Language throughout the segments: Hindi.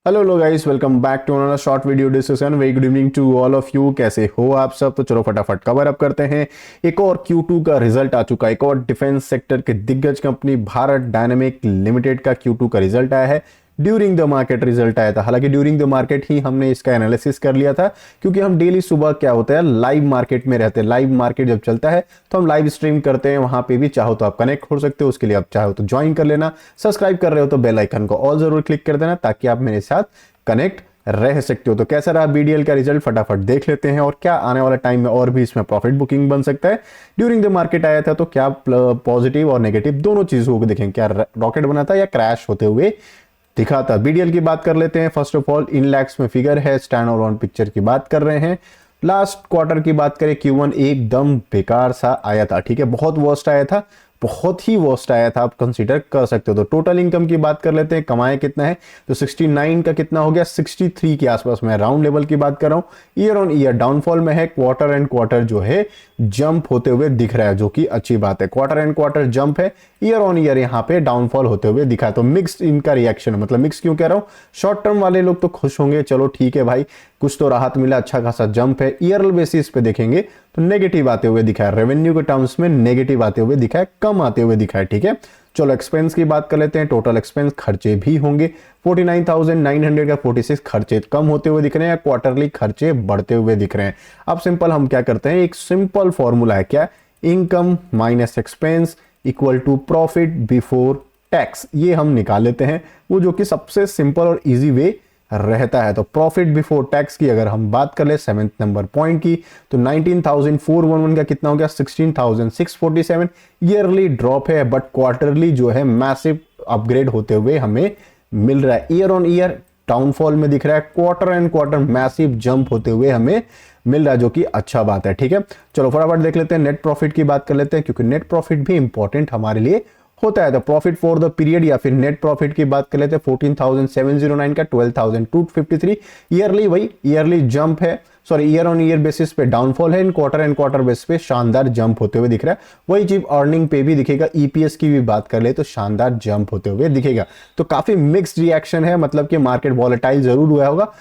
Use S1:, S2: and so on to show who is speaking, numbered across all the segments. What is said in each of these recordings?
S1: Hello low guys, welcome back to another short video discussion. Very good evening to all of you. कैसे हो आप सब? तो चलो फटाफट कवर अप करते हैं। एक और Q2 का रिजल्ट आ चुका है। एक और डिफेंस सेक्टर के दिग्गज कंपनी भारत डायनेमिक लिमिटेड का Q2 का रिजल्ट आया है। ड्यूरिंग द मार्केट रिजल्ट आया था। हालांकि ड्यूरिंग द मार्केट ही हमने इसका एनालिसिस कर लिया था, क्योंकि हम डेली सुबह क्या होता है लाइव मार्केट में रहते हैं। लाइव मार्केट जब चलता है तो हम लाइव स्ट्रीम करते हैं, वहां पे भी चाहो तो आप कनेक्ट हो सकते हो। उसके लिए आप चाहो तो ज्वाइन कर लेना। सब्सक्राइब कर रहे हो तो बेल आइकन को ऑल जरूर क्लिक कर देना, ताकि आप मेरे साथ कनेक्ट रह सकते हो। तो कैसा रहा BDL का रिजल्ट फटाफट देख लेते हैं, और क्या आने वाला टाइम में और भी इसमें प्रॉफिट बुकिंग बन सकता है। ड्यूरिंग द मार्केट आया था तो क्या पॉजिटिव और नेगेटिव दोनों चीजों को देखें, क्या रॉकेट बना था या क्रैश होते हुए दिखा था। BDL की बात कर लेते हैं। First of all in lakhs में फिगर है। स्टैंड ऑन पिक्चर की बात कर रहे हैं। लास्ट क्वार्टर की बात करें, Q1 एकदम बेकार सा आया था। ठीक है, बहुत वर्स्ट आया था, बहुत ही वर्स्ट आया था, आप कंसीडर कर सकते हो। तो टोटल इनकम की बात कर लेते हैं, कमाए कितना है तो 69 का कितना हो गया, 63 के आसपास में। राउंड लेवल की बात कर रहा हूं। ईयर ऑन ईयर डाउनफॉल में है। क्वार्टर एंड क्वार्टर जो है जंप होते हुए दिख रहा है, जो कि अच्छी बात है। क्वार्टर एंड क्वार्टर जंप है, ईयर ऑन ईयर यहाँ पे डाउनफॉल होते हुए दिखा है। तो मिक्स्ड इनका रिएक्शन, मतलब मिक्स क्यों कह रहा हूं, शॉर्ट टर्म वाले लोग तो खुश होंगे, चलो ठीक है भाई कुछ तो राहत मिला, अच्छा खासा जंप है। ईयरल बेसिस पे देखेंगे तो नेगेटिव आते हुए दिखा है। रेवेन्यू के टर्म्स में नेगेटिव आते हुए दिखा है, कम आते हुए दिखा है। ठीक है, चलो एक्सपेंस की बात कर लेते हैं। टोटल एक्सपेंस खर्चे भी होंगे 49,900 का 46 खर्चे कम होते हुए दिख रहे हैं, या क्वार्टरली खर्चे बढ़ते हुए दिख रहे हैं। अब सिंपल हम क्या करते हैं, एक सिंपल फॉर्मूला है, क्या, income minus expense equal to profit before tax. ये हम निकाल लेते हैं, वो जो कि सबसे सिंपल और इजी वे रहता है। तो प्रॉफिट बिफोर टैक्स की अगर हम बात कर ले 7th नंबर पॉइंट की, तो 19,411 का कितना हो गया, 16,647। ईयरली ड्रॉप है, बट क्वार्टरली जो है मैसिव अपग्रेड होते हुए हमें मिल रहा है। ईयर ऑन ईयर डाउनफॉल में दिख रहा है, quarter and quarter massive jump होते हुए हमें मिल रहा है, जो कि अच्छा बात है। ठीक है, चलो फटाफट देख लेते हैं। नेट प्रॉफिट की बात कर लेते हैं, क्योंकि नेट प्रॉफिट भी इंपॉर्टेंट हमारे लिए होता है। तो प्रॉफिट फॉर द पीरियड या फिर नेट प्रॉफिट की बात कर लेते हैं। 14,709 का 12,253। ईयरली वही ईयरली जंप है, sorry year on year basis पे डाउनफॉल है। इन क्वार्टर एंड क्वार्टर बेसिस पे शानदार जंप होते हुए दिख रहा है। वही चीज अर्निंग पे भी दिखेगा। EPS की भी बात कर ले तो शानदार जंप होते हुए दिखेगा। तो काफी मिक्स्ड रिएक्शन है, मतलब कि मार्केट वॉलेटाइल जरूर हुआ होगा।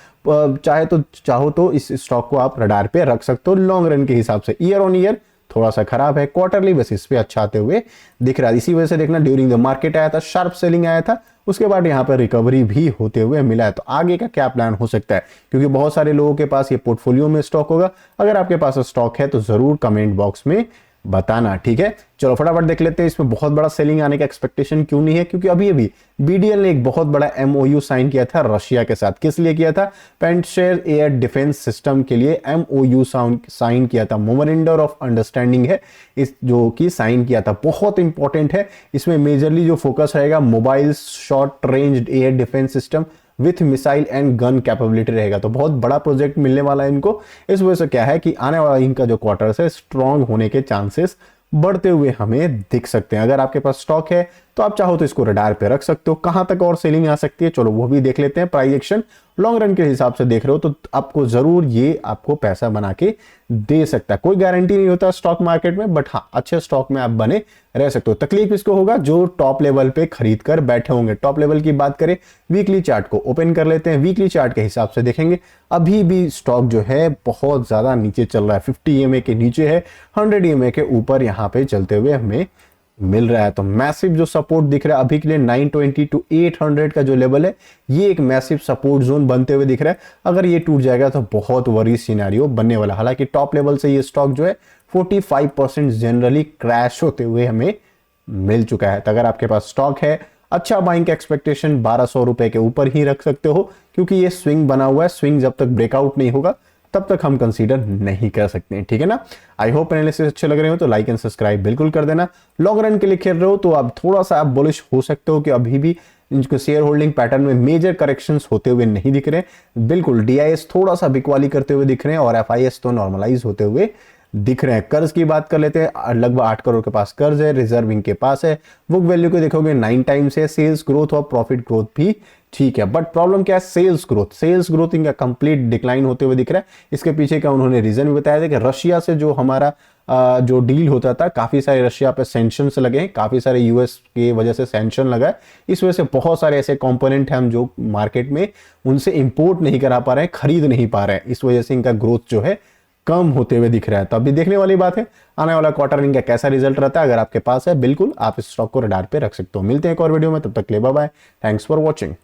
S1: चाहो तो इस स्टॉक को आप रडार पे रख सकते हो लॉन्ग रन के हिसाब से। ईयर ऑन ईयर थोड़ा सा खराब है, क्वार्टरली बेसिस पे अच्छा आते हुए दिख रहा है। इसी वजह से देखना ड्यूरिंग द मार्केट आया था, शार्प सेलिंग आया था, उसके बाद यहाँ पर रिकवरी भी होते हुए मिला है। तो आगे का क्या प्लान हो सकता है, क्योंकि बहुत सारे लोगों के पास ये पोर्टफोलियो में स्टॉक होगा। अगर आपके पास स्टॉक है तो जरूर कमेंट बॉक्स में बताना। ठीक है, चलो फटाफट देख लेते हैं इसमें बहुत बड़ा सेलिंग आने का एक्सपेक्टेशन क्यों नहीं है। क्योंकि अभी अभी BDL ने एक बहुत बड़ा MOU साइन किया था रशिया के साथ। किस लिए किया था, पेंटशेर एयर डिफेंस सिस्टम के लिए MOU साइन किया था। मोमेंडर ऑफ अंडरस्टैंडिंग है इस, जो कि साइन किया था, बहुत इंपॉर्टेंट है। इसमें मेजरली जो फोकस रहेगा mobile short range air defence system with missile and gun capability रहेगा। तो बहुत बड़ा प्रोजेक्ट मिलने वाला है इनको। इस वजह से क्या है कि आने वाला इनका जो क्वार्टर है स्ट्रांग होने के चांसेस बढ़ते हुए हमें दिख सकते हैं। अगर आपके पास स्टॉक है तो आप चाहो तो इसको रडार पे रख सकते हो। कहां तक और सेलिंग आ सकती है, चलो वो भी देख लेते हैं। प्राइस एक्शन लॉन्ग रन के हिसाब से देख रहे हो तो आपको जरूर ये आपको पैसा बना के दे सकता है। कोई गारंटी नहीं होता स्टॉक मार्केट में, बट हाँ अच्छे स्टॉक में आप बने रह सकते हो। तकलीफ इसको होगा जो टॉप लेवल पे खरीद कर बैठे होंगे। टॉप लेवल की बात करें, वीकली चार्ट को ओपन कर लेते हैं। वीकली चार्ट के हिसाब से देखेंगे, अभी भी स्टॉक जो है बहुत ज्यादा नीचे चल रहा है। 50 EMA के नीचे है, 100 EMA के ऊपर यहाँ पे चलते हुए हमें मिल रहा है। तो मैसिव जो सपोर्ट दिख रहा है अभी के लिए 920 to 800 का जो लेवल है, ये एक मैसिव सपोर्ट जोन बनते हुए दिख रहा है। अगर ये टूट जाएगा तो बहुत वरी सिनेरियो बनने वाला। हालांकि टॉप लेवल से ये स्टॉक जो है 45% जनरली क्रैश होते हुए हमें मिल चुका है। तो अगर आपके पास स्टॉक है, अच्छा बाइंग का एक्सपेक्टेशन 1200 रुपए के ऊपर ही रख सकते हो, क्योंकि ये स्विंग बना हुआ है। स्विंग जब तक ब्रेकआउट नहीं होगा तब तक हम कंसीडर नहीं कर सकते हैं। ठीक है ना, आई होप एनालिसिस अच्छे लग रहे हो तो लाइक एंड सब्सक्राइब बिल्कुल कर देना। लॉन्ग रन के लिए खेल रहे हो तो आप थोड़ा सा आप बुलिश हो सकते हो कि अभी भी इनको शेयर होल्डिंग पैटर्न में मेजर करेक्शंस होते हुए नहीं दिख रहे। बिल्कुल DIS थोड़ा सा बिकवाली करते हुए दिख रहे हैं, और FIS तो नॉर्मलाइज होते हुए दिख रहे हैं। कर्ज की बात कर लेते हैं, लगभग 8 करोड़ के पास कर्ज है, रिजर्विंग के पास है। बुक वैल्यू को देखोगे 9 टाइम्स है। सेल्स ग्रोथ और प्रॉफिट ग्रोथ भी ठीक है, बट प्रॉब्लम क्या है, सेल्स ग्रोथ इनका कंप्लीट डिक्लाइन होते हुए दिख रहा है। इसके पीछे का उन्होंने रीजन भी बताया था कि रशिया से जो हमारा जो डील होता था, काफी सारे रशिया पे सैंक्शंस लगे हैं, काफी सारे यूएस के वजह से सैंक्शन लगा है। इस वजह से बहुत सारे ऐसे कंपोनेंट हैं हम जो मार्केट में उनसे इंपोर्ट नहीं करा पा रहे हैं, खरीद नहीं पा रहे हैं। इस वजह से इनका ग्रोथ जो है कम होते हुए दिख रहा है। तो अभी देखने वाली बात है आने वाला क्वार्टर इनका कैसा रिजल्ट रहता है। अगर आपके पास है, बिल्कुल आप इस स्टॉक को रडार पे रख सकते हो। मिलते हैं एक और वीडियो में, तब तक के लिए bye bye, thanks for watching.